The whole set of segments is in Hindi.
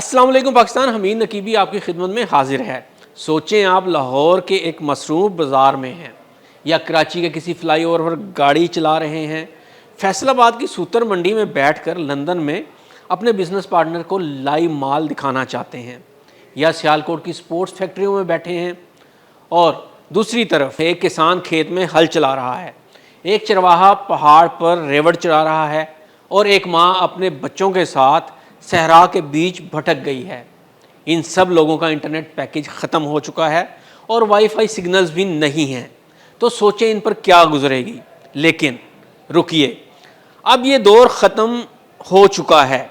अस्सलाम वालेकुम पाकिस्तान। हमीद नकीबी आपकी खिदमत में हाजिर है। सोचें आप लाहौर के एक मसरूफ़ बाज़ार में हैं या कराची के किसी फ्लाईओवर पर गाड़ी चला रहे हैं, फैसलाबाद की सूतर मंडी में बैठकर लंदन में अपने बिजनेस पार्टनर को लाइव माल दिखाना चाहते हैं, या सियालकोट की स्पोर्ट्स फैक्ट्रियों में बैठे हैं और दूसरी तरफ एक किसान खेत में हल चला रहा है, एक चरवाहा पहाड़ पर रेवड़ चढ़ा रहा है और एक माँ अपने बच्चों के साथ सहरा के बीच भटक गई है। इन सब लोगों का इंटरनेट पैकेज ख़त्म हो चुका है और वाईफाई सिग्नल्स भी नहीं हैं। तो सोचें इन पर क्या गुजरेगी। लेकिन रुकिए, अब ये दौर ख़त्म हो चुका है।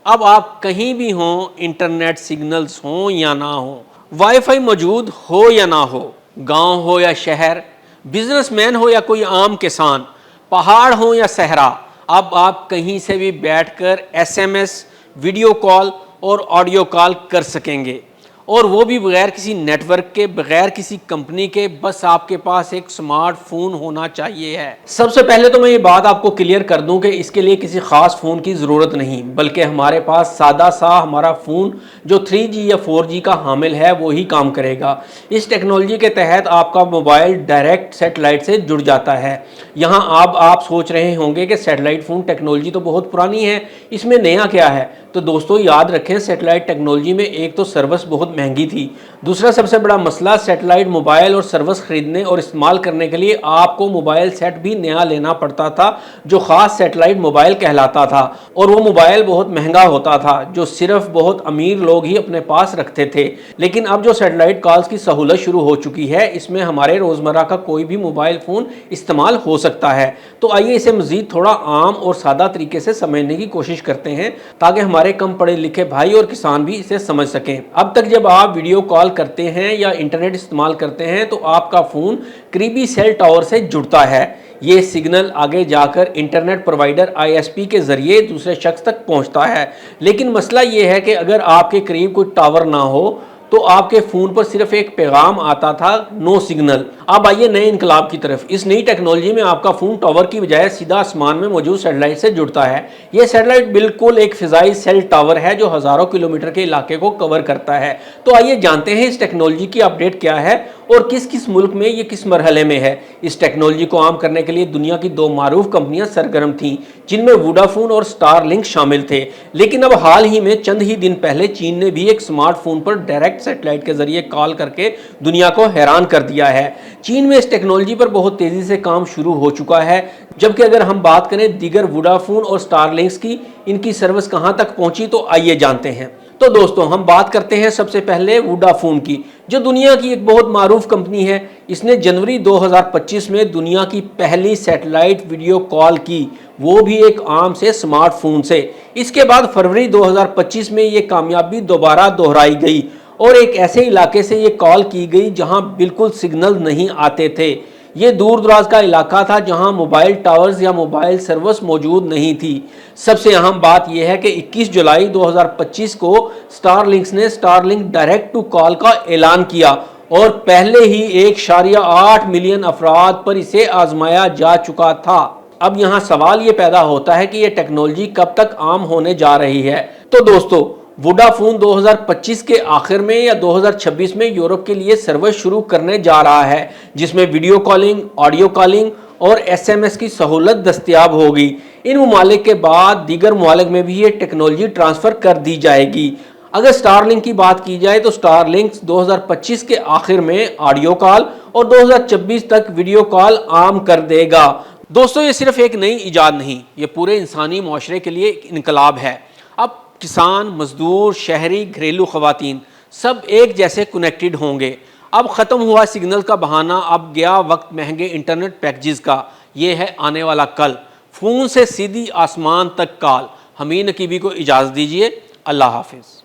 अब आप कहीं भी हों, इंटरनेट सिग्नल्स हों या ना हो, वाईफाई मौजूद हो या ना हो, गांव हो या शहर, बिजनेसमैन हो या कोई आम किसान, पहाड़ हो या सहरा, अब आप कहीं से भी बैठकर एसएमएस, वीडियो कॉल और ऑडियो कॉल कर सकेंगे, और वो भी बगैर किसी नेटवर्क के, बगैर किसी कंपनी के। बस आपके पास एक स्मार्टफोन होना चाहिए है। सबसे पहले तो मैं ये बात आपको क्लियर कर दूं कि इसके लिए किसी ख़ास फ़ोन की ज़रूरत नहीं, बल्कि हमारे पास सादा सा हमारा फ़ोन जो 3G या 4G का हामिल है वो ही काम करेगा। इस टेक्नोलॉजी के तहत आपका मोबाइल डायरेक्ट सेटेलाइट से जुड़ जाता है। यहाँ आप सोच रहे होंगे कि सेटेलाइट फ़ोन टेक्नोलॉजी तो बहुत पुरानी है, इसमें नया क्या है। तो दोस्तों याद रखें, सेटेलाइट टेक्नोलॉजी में एक तो सर्विस बहुत महंगी थी, दूसरा सबसे बड़ा मसला सेटेलाइट मोबाइल और सर्विस खरीदने और इस्तेमाल करने के लिए आपको मोबाइल सेट भी नया लेना पड़ता था, जो ख़ास सेटेलाइट मोबाइल कहलाता था, और वो मोबाइल बहुत महंगा होता था, जो सिर्फ बहुत अमीर लोग ही अपने पास रखते थे। लेकिन अब जो सेटेलाइट कॉल्स की सहूलत शुरू हो चुकी है, इसमें हमारे रोज़मर्रा का कोई भी मोबाइल फ़ोन इस्तेमाल हो सकता है। तो आइए इसे मज़ीद थोड़ा आम और सादा तरीके से समझने की कोशिश करते हैं, ताकि हमारे कम पढ़े लिखे भाई और किसान भी इसे समझ सकें। अब तक जब आप वीडियो कॉल करते हैं या इंटरनेट इस्तेमाल करते हैं तो आपका फ़ोन करीबी सेल टावर से जुड़ता है। ये सिग्नल आगे जाकर इंटरनेट प्रोवाइडर ISP के ज़रिए दूसरे शख्स तक पहुंचता है। लेकिन मसला ये है कि अगर आपके करीब कोई टावर ना हो तो आपके फ़ोन पर सिर्फ एक पैगाम आता था, नो सिग्नल। अब आइए नए इनकलाब की तरफ। इस नई टेक्नोलॉजी में आपका फ़ोन टावर की बजाय सीधा आसमान में मौजूद सैटेलाइट से जुड़ता है। यह सैटेलाइट बिल्कुल एक फ़िज़ाई सेल टावर है जो हज़ारों किलोमीटर के इलाके को कवर करता है। तो आइए जानते हैं इस टेक्नोलॉजी की अपडेट क्या है और किस किस मुल्क में ये किस मरहले में है। इस टेक्नोलॉजी को आम करने के लिए दुनिया की दो मारूफ कंपनियां सरगर्म थीं, जिनमें वोडाफोन और स्टारलिंक शामिल थे। लेकिन अब हाल ही में चंद ही दिन पहले चीन ने भी एक स्मार्टफोन पर डायरेक्ट सेटेलाइट के जरिए कॉल करके दुनिया को हैरान कर दिया है। चीन में इस टेक्नोलॉजी पर बहुत तेजी से काम शुरू हो चुका है, जबकि अगर हम बात करें दीगर वोडाफोन और स्टारलिंक्स की, इनकी सर्विस कहां तक पहुंची, तो आइए जानते हैं। तो दोस्तों हम बात करते हैं सबसे पहले वोडाफोन की, जो दुनिया की एक बहुत मारूफ कंपनी है। इसने जनवरी 2025 में दुनिया की पहली सैटेलाइट वीडियो कॉल की, वो भी एक आम से स्मार्टफोन से। इसके बाद फरवरी 2025 में ये कामयाबी दोबारा दोहराई गई और एक ऐसे इलाके से ये कॉल की गई जहां बिल्कुल सिग्नल नहीं आते थे। ये दूर दराज का इलाका था जहां मोबाइल टावर्स या मोबाइल सर्विस मौजूद नहीं थी। सबसे अहम बात यह है कि 21 जुलाई 2025 को स्टारलिंक्स ने स्टारलिंक डायरेक्ट टू कॉल का ऐलान किया और पहले ही 1.8 मिलियन अफराद पर इसे आजमाया जा चुका था। अब यहाँ सवाल ये पैदा होता है कि यह टेक्नोलॉजी कब तक आम होने जा रही है। तो दोस्तों वोडाफोन 2025 के आखिर में या 2026 में यूरोप के लिए सर्विस शुरू करने जा रहा है, जिसमें वीडियो कॉलिंग, ऑडियो कॉलिंग और SMS की सहूलत दस्तयाब होगी। इन ममालिक के बाद दीगर ममालिक में भी ये टेक्नोलॉजी ट्रांसफ़र कर दी जाएगी। अगर स्टारलिंक की बात की जाए तो स्टारलिंक 2025 के आखिर में ऑडियो कॉल और 2026 तक वीडियो कॉल आम कर देगा। दोस्तों ये सिर्फ एक नई ईजाद नहीं, ये पूरे इंसानी माशरे के लिए एक इनकलाब है। अब किसान, मजदूर, शहरी, घरेलू ख़वातीन सब एक जैसे कनेक्टेड होंगे। अब ख़त्म हुआ सिग्नल का बहाना, अब गया वक्त महंगे इंटरनेट पैकेजेस का। ये है आने वाला कल। फ़ोन से सीधी आसमान तक कॉल। हमीद नकीबी को इजाज़त दीजिए। अल्लाह हाफिज़।